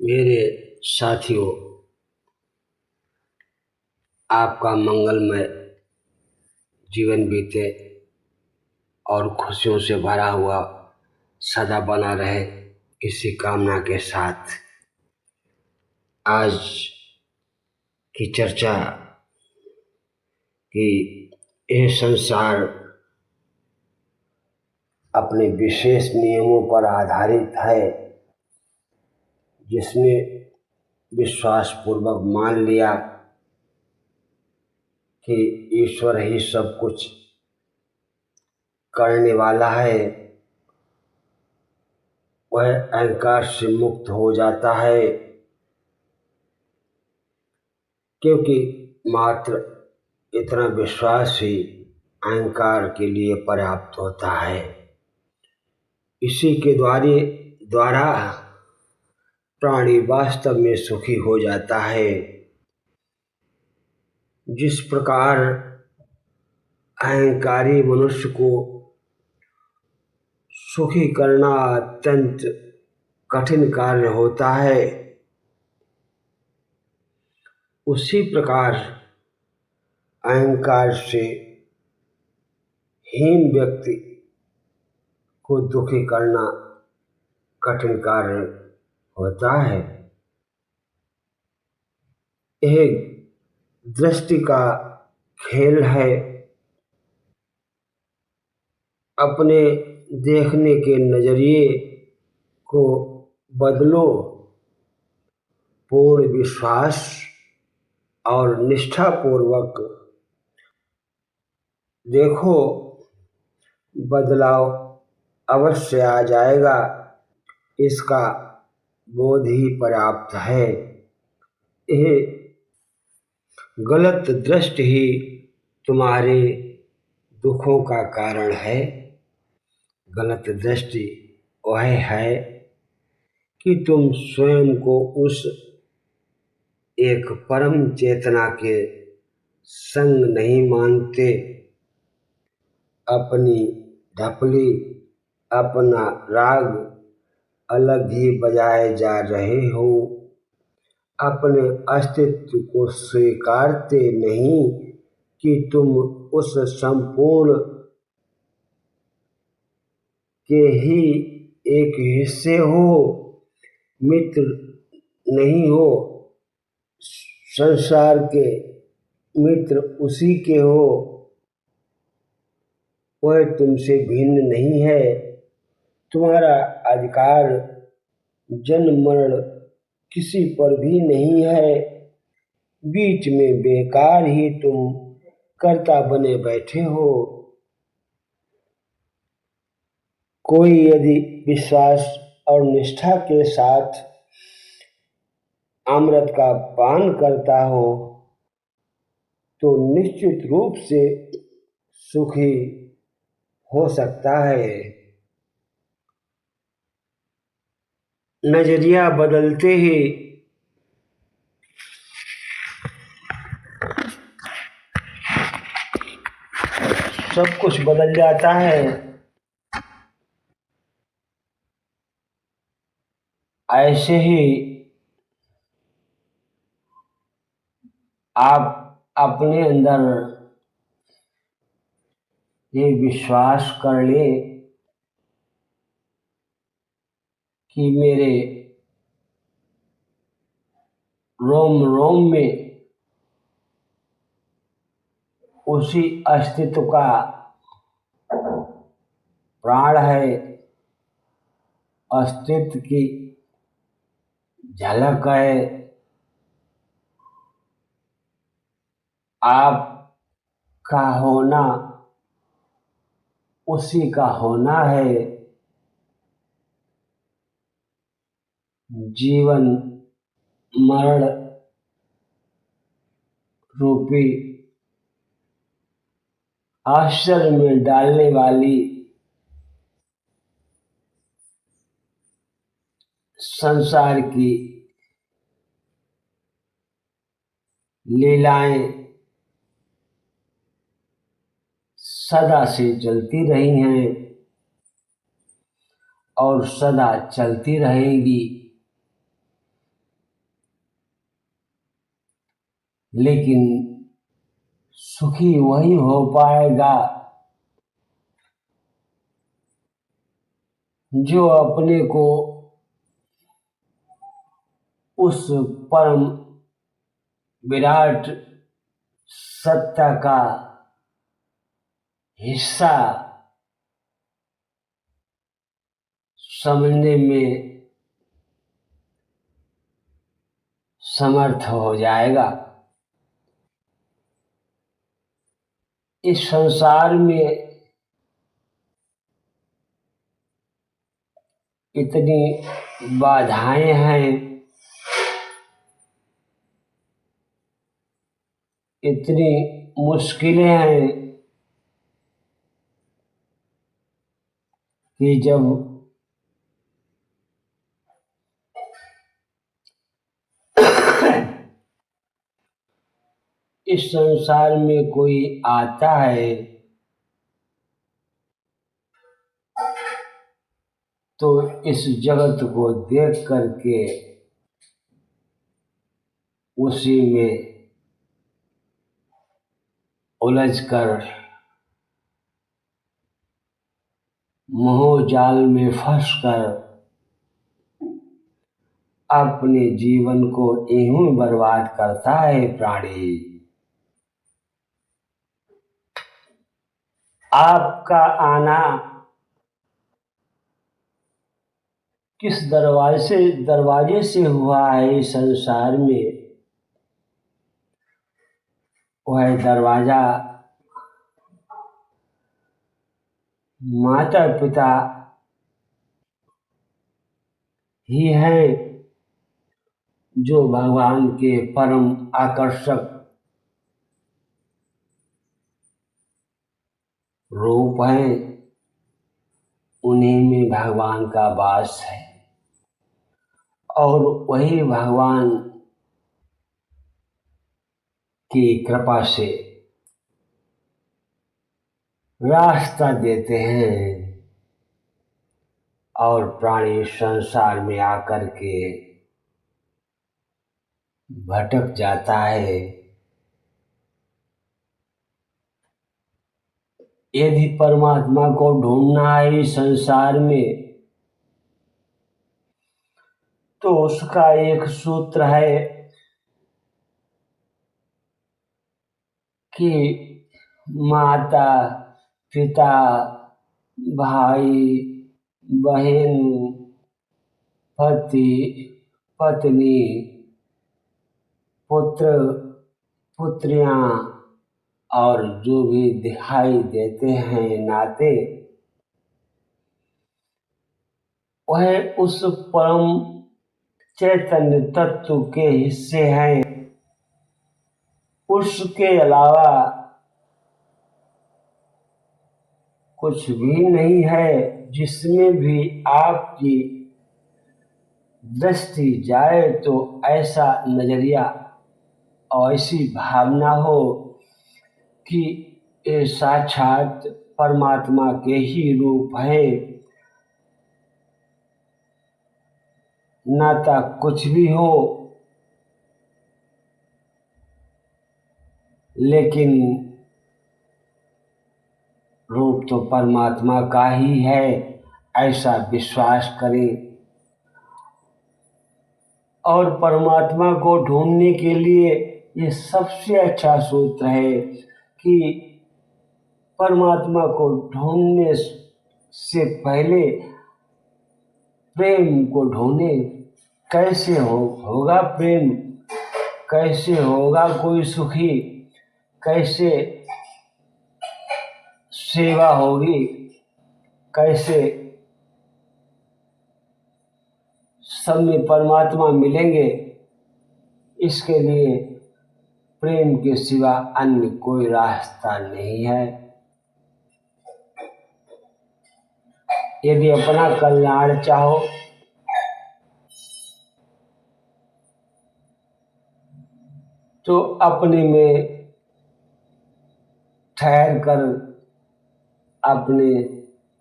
मेरे साथियों, आपका मंगलमय जीवन बीते और खुशियों से भरा हुआ सदा बना रहे, इसी कामना के साथ आज की चर्चा कि यह संसार अपने विशेष नियमों पर आधारित है, जिसने विश्वासपूर्वक मान लिया कि ईश्वर ही सब कुछ करने वाला है, वह अहंकार से मुक्त हो जाता है, क्योंकि मात्र इतना विश्वास ही अहंकार के लिए पर्याप्त होता है। इसी के द्वारा प्राणी वास्तव में सुखी हो जाता है। जिस प्रकार अहंकारी मनुष्य को सुखी करना अत्यंत कठिन कार्य होता है, उसी प्रकार अहंकार से हीन व्यक्ति को दुखी करना कठिन कार्य होता है। एक दृष्टि का खेल है। अपने देखने के नजरिए को बदलो। पूर्ण विश्वास और निष्ठापूर्वक देखो, बदलाव अवश्य आ जाएगा। इसका बोध ही पर्याप्त है। यह गलत दृष्टि ही तुम्हारे दुखों का कारण है। गलत दृष्टि वह है कि तुम स्वयं को उस एक परम चेतना के संग नहीं मानते। अपनी ढपली, अपना राग अलग ही बजाए जा रहे हो। अपने अस्तित्व को स्वीकारते नहीं कि तुम उस संपूर्ण के ही एक हिस्से हो, मित्र नहीं हो। संसार के मित्र उसी के हो, वह तुमसे भिन्न नहीं है। तुम्हारा अधिकार जन्म मरण किसी पर भी नहीं है। बीच में बेकार ही तुम कर्ता बने बैठे हो। कोई यदि विश्वास और निष्ठा के साथ अमृत का पान करता हो तो निश्चित रूप से सुखी हो सकता है। नजरिया बदलते ही सब कुछ बदल जाता है। ऐसे ही आप अपने अंदर ये विश्वास कर ले कि मेरे रोम रोम में उसी अस्तित्व का प्राण है, अस्तित्व की झलक है। आपका होना उसी का होना है। जीवन मरण रूपी आश्चर्य में डालने वाली संसार की लीलाएं सदा से चलती रही हैं और सदा चलती रहेंगी। लेकिन सुखी वही हो पाएगा जो अपने को उस परम विराट सत्ता का हिस्सा समझने में समर्थ हो जाएगा। इस संसार में इतनी बाधाएं हैं, इतनी मुश्किलें हैं कि जब इस संसार में कोई आता है तो इस जगत को देख करके उसी में उलझकर मोह जाल में फंसकर अपने जीवन को यूं बर्बाद करता है प्राणी। आपका आना किस दरवाजे से हुआ है इस संसार में, वह दरवाजा माता पिता ही है जो भगवान के परम आकर्षक रूप हैं। उन्हीं में भगवान का वास है और वही भगवान की कृपा से रास्ता देते हैं और प्राणी संसार में आकर के भटक जाता है। यदि परमात्मा को ढूंढना है इस संसार में तो उसका एक सूत्र है कि माता पिता भाई बहन पति पत्नी पुत्र पुत्रियां और जो भी दिखाई देते हैं नाते, वह उस परम चैतन्य तत्व के हिस्से हैं। उसके अलावा कुछ भी नहीं है जिसमें भी आपकी दृष्टि जाए तो ऐसा नजरिया और ऐसी भावना हो कि ये साक्षात परमात्मा के ही रूप है। नाता कुछ भी हो लेकिन रूप तो परमात्मा का ही है, ऐसा विश्वास करें। और परमात्मा को ढूंढने के लिए ये सबसे अच्छा सूत्र है कि परमात्मा को ढूंढने से पहले प्रेम को ढूंढे। कैसे होगा प्रेम, कैसे होगा कोई सुखी, कैसे सेवा होगी, कैसे सब में परमात्मा मिलेंगे। इसके लिए प्रेम के सिवा अन्य कोई रास्ता नहीं है। यदि अपना कल्याण चाहो तो अपने में ठहर कर अपने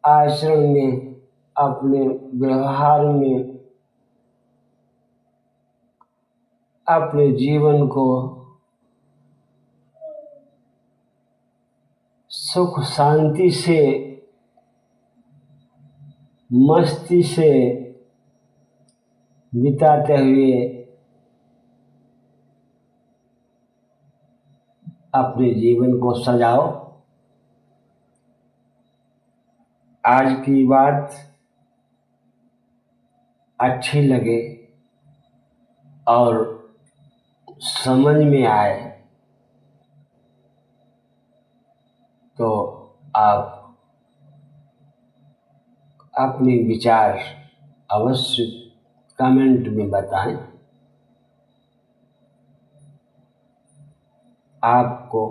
आचरण में अपने व्यवहार में अपने जीवन को सुख शांति से, मस्ती से बिताते हुए अपने जीवन को सजाओ। आज की बात अच्छी लगे और समझ में आए तो आप अपने विचार अवश्य कमेंट में बताएं। आपको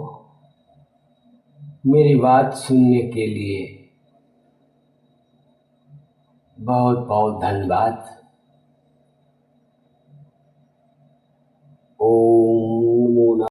मेरी बात सुनने के लिए बहुत बहुत धन्यवाद।